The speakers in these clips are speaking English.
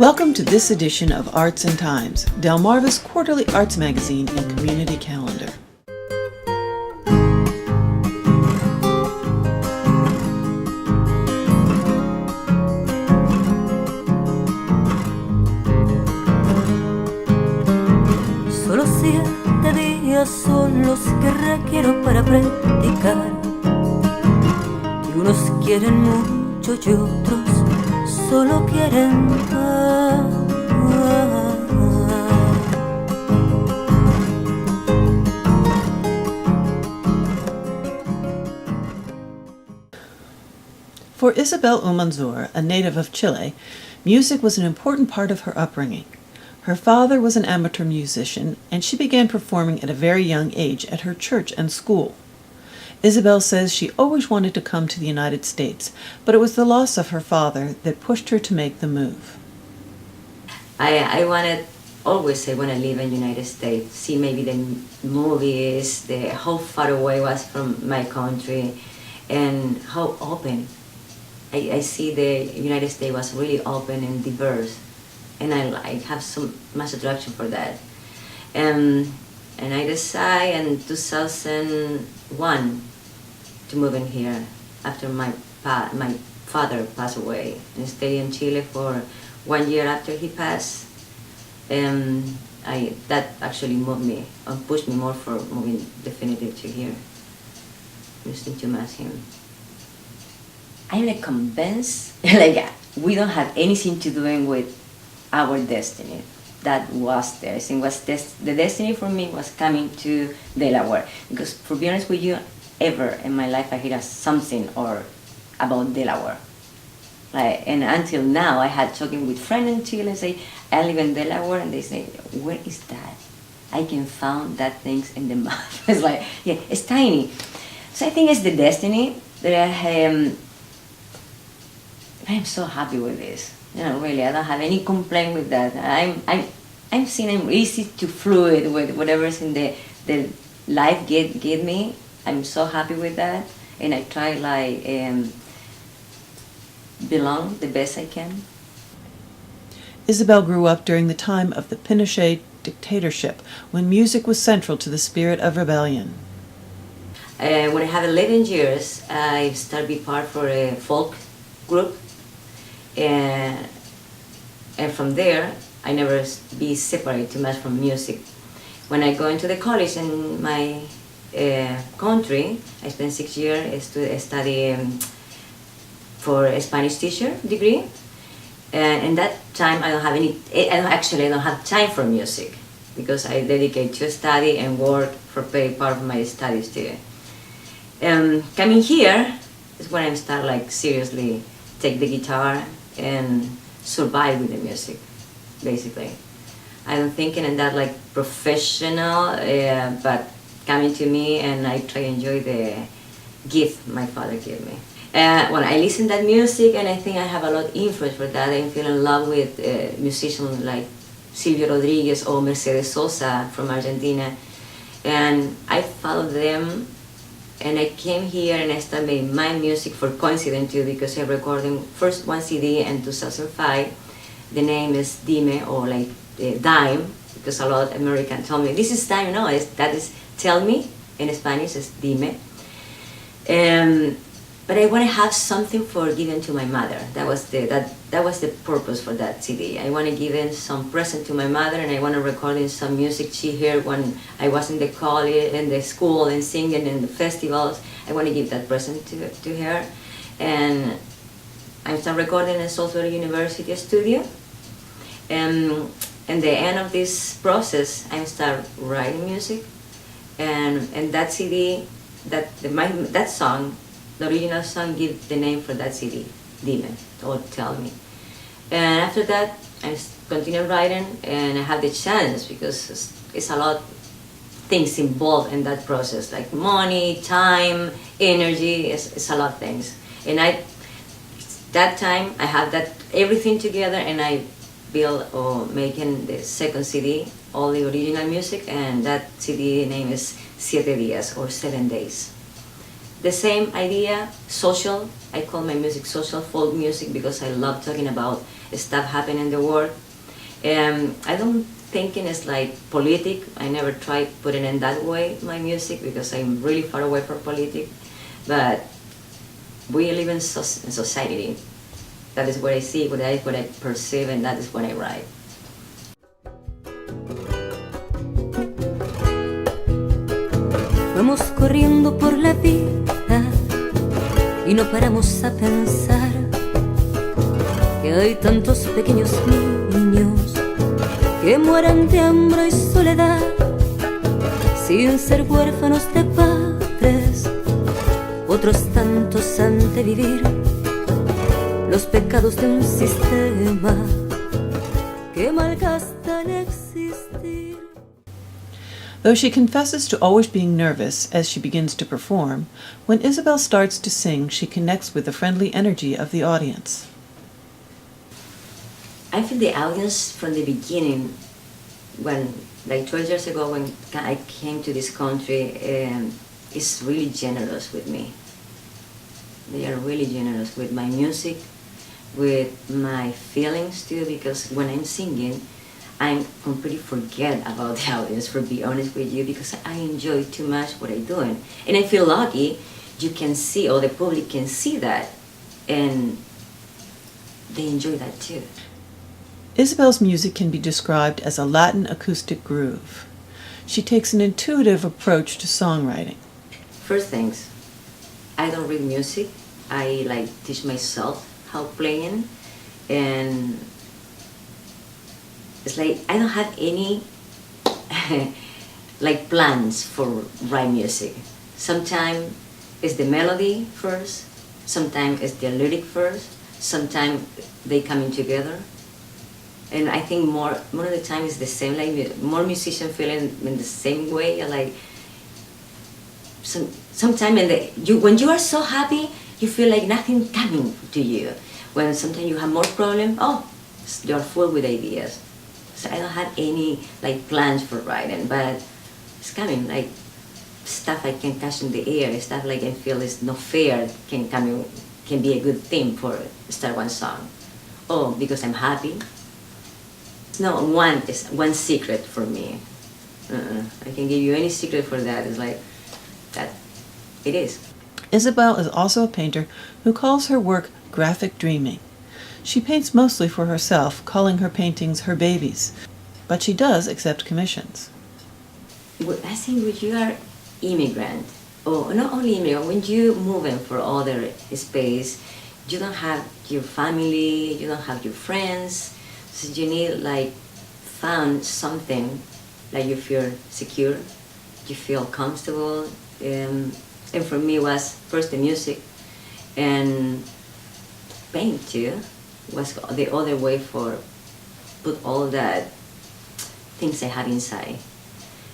Welcome to this edition of Arts and Times, Delmarva's quarterly arts magazine and community calendar. Solo 7 días son los que requiero para practicar, y unos quieren mucho y otros solo quieren For Isabel Umanzor, a native of Chile, music was an important part of her upbringing. Her father was an amateur musician, and she began performing at a very young age at her church and school. Isabel says she always wanted to come to the United States, but it was the loss of her father that pushed her to make the move. I always want to live in the United States, see maybe the movies, how far away I was from my country, and how open. I see the United States was really open and diverse, and I have so much attraction for that. And I decided in 2001 to move in here after my father passed away, and stayed in Chile for 1 year after he passed. That actually moved me and pushed me more for moving definitively to here. Listening to mass him. I'm like convinced we don't have anything to do with our destiny. That was there. I think the destiny for me was coming to Delaware, because to be honest with you, ever in my life I hear something about Delaware. And until now I had talking with friends in Chile and say, I live in Delaware, and they say, where is that? I can find that things in the map. It's like, yeah, it's tiny. So I think it's the destiny that I'm so happy with this. Really, I don't have any complaint with that. I'm seeing I'm easy to fluid with whatever's in the life give me. I'm so happy with that, and I try belong the best I can. Isabel grew up during the time of the Pinochet dictatorship, when music was central to the spirit of rebellion. When I had 11 years, I started to be part for a folk group, and from there, I never be separated too much from music. When I go into the college in my country, I spent 6 years to study for a Spanish teacher degree. And in that time, I don't have time for music, because I dedicate to study and work for pay part of my studies too. Coming here is when I start seriously take the guitar and survive with the music, basically. I'm thinking in that professional, but coming to me, and I try to enjoy the gift my father gave me. When I listen to that music, and I think I have a lot of influence for that, I feel in love with musicians like Silvio Rodriguez or Mercedes Sosa from Argentina, and I follow them, and I came here and I started making my music for coincidence too, because I recorded first one CD in 2005. The name is Dime, or dime, because a lot of Americans told me, this is dime, no, that is tell me, in Spanish is dime. But I want to have something for giving to my mother. That was the purpose for that CD. I want to give in some present to my mother, and I want to record in some music she heard when I was in the college, in the school, and singing in the festivals. I want to give that present to her, and I start recording in Salzburg University studio. And at the end of this process, I start writing music, and that CD, that song. The original song gives the name for that CD, Dime, or Tell Me. And after that, I continue writing, and I have the chance, because it's a lot of things involved in that process, like money, time, energy, it's a lot of things. And that time, I have that everything together, and I build or making the second CD, all the original music, and that CD name is 7 Días, or 7 Days. The same idea, social. I call my music social folk music, because I love talking about stuff happen in the world. I don't think it's like politic. I never tried putting in that way my music because I'm really far away from politics. But we live in society. That is what I see, that is what I perceive, and that is what I write. Vamos corriendo por la vida y no paramos a pensar que hay tantos pequeños niños que mueren de hambre y soledad sin ser huérfanos de padres. Otros tantos han de vivir los pecados de un sistema que malgasta el existir. Though she confesses to always being nervous as she begins to perform, when Isabel starts to sing, she connects with the friendly energy of the audience. I feel the audience from the beginning, when, like 12 years ago, when I came to this country, is really generous with me. They are really generous with my music, with my feelings too, because when I'm singing, I completely forget about the audience, for be honest with you, because I enjoy too much what I'm doing. And I feel lucky you can see, or the public can see that, and they enjoy that too. Isabel's music can be described as a Latin acoustic groove. She takes an intuitive approach to songwriting. First things, I don't read music. I teach myself how playing, and it's like I don't have any plans for write music. Sometimes it's the melody first, sometimes it's the lyric first, sometimes they come in together. And I think more of the time it's the same, more musicians feel in the same way. Sometimes when you are so happy, you feel like nothing coming to you. When sometimes you have more problem, you're full with ideas. So I don't have any plans for writing, but it's coming, stuff I can catch in the air, stuff I feel is not fair can be a good thing for start one song. Because I'm happy. No, one secret for me. I can give you any secret for that. It's that. It is. Isabel is also a painter who calls her work graphic dreaming. She paints mostly for herself, calling her paintings her babies, but she does accept commissions. I think when you are immigrant, or not only immigrant, when you move in for other space, you don't have your family, you don't have your friends, so you need found something you feel secure, you feel comfortable, and for me was first the music, and paint too was the other way for put all that things I have inside.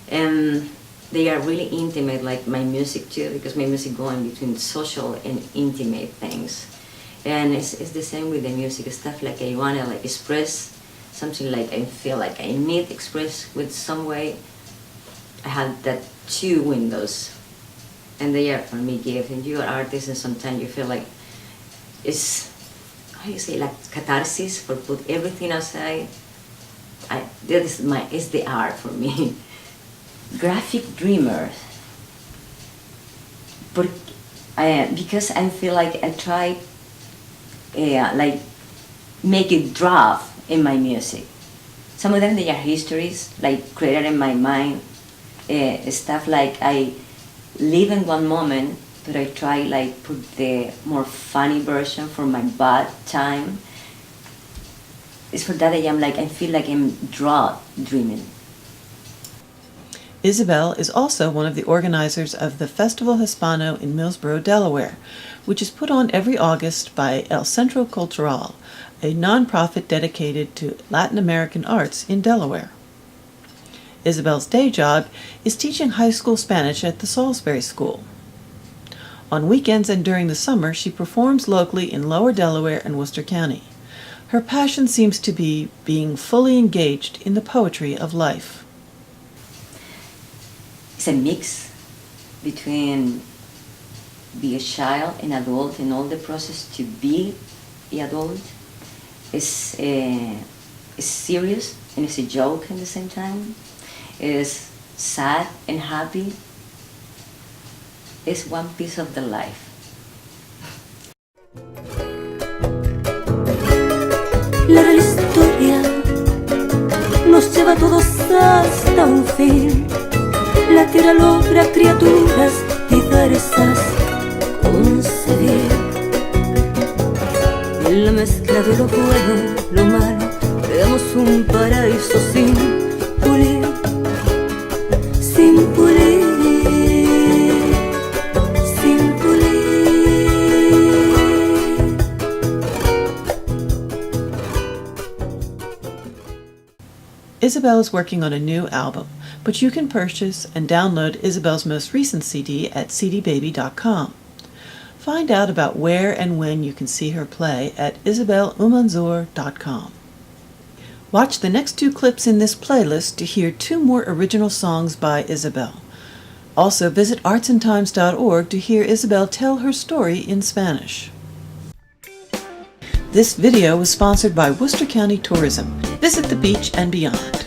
And they are really intimate, like my music too, because my music going between social and intimate things. And it's the same with the music, stuff I want to express something I feel I need to express with some way. I have that two windows, and they are for me gift. And you are artists, and sometimes you feel it's, how you say, catharsis for put everything outside. It's the art for me. Graphic dreamer. Because I feel I try make it draft in my music. Some of them they are histories created in my mind, stuff I live in one moment, but I try put the more funny version for my bad time. It's for that I feel I'm dreaming. Isabel is also one of the organizers of the Festival Hispano in Millsboro, Delaware, which is put on every August by El Centro Cultural, a nonprofit dedicated to Latin American arts in Delaware. Isabel's day job is teaching high school Spanish at the Salisbury School. On weekends and during the summer, she performs locally in Lower Delaware and Worcester County. Her passion seems to be being fully engaged in the poetry of life. It's a mix between be a child and adult and all the process to be the adult, it's serious and it's a joke at the same time. It's sad and happy. It's one piece of the life. La real historia nos lleva a todos hasta un fin. La tierra logra criaturas diversas concebir. En la mezcla de lo bueno, lo malo, creamos un paraíso sin pulir, sin pulir, sin pulir. Isabel is working on a new album, but you can purchase and download Isabel's most recent CD at cdbaby.com. Find out about where and when you can see her play at isabelumanzor.com. Watch the next 2 clips in this playlist to hear 2 more original songs by Isabel. Also visit artsandtimes.org to hear Isabel tell her story in Spanish. This video was sponsored by Worcester County Tourism. Visit the beach and beyond.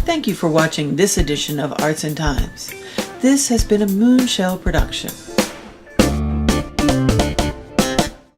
Thank you for watching this edition of Arts and Times. This has been a Moonshell production.